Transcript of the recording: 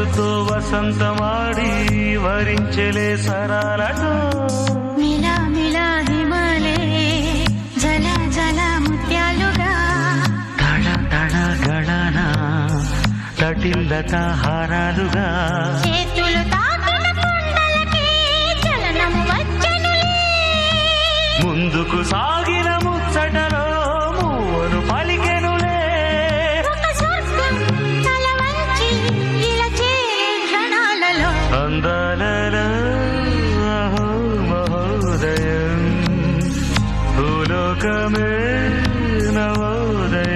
వయసుతో వసంతమాడి వరించెలే సరాలతో మిలా మిలా హిమాలే జల జల ముత్యాలుగా తడ తడ గళన తటిల్లత హారాలుగా చేతులు తాకిన కొండలకి చలనము వచ్చెనులే ముందుకు సాగిన ముచ్చటలో మూవను పలికెనులే ఒక స్వర్గం తల వంచి ఇలా చేరే క్షణాలలో అందాలలో అహో మహోదయం భూలోకమే నవోదయం.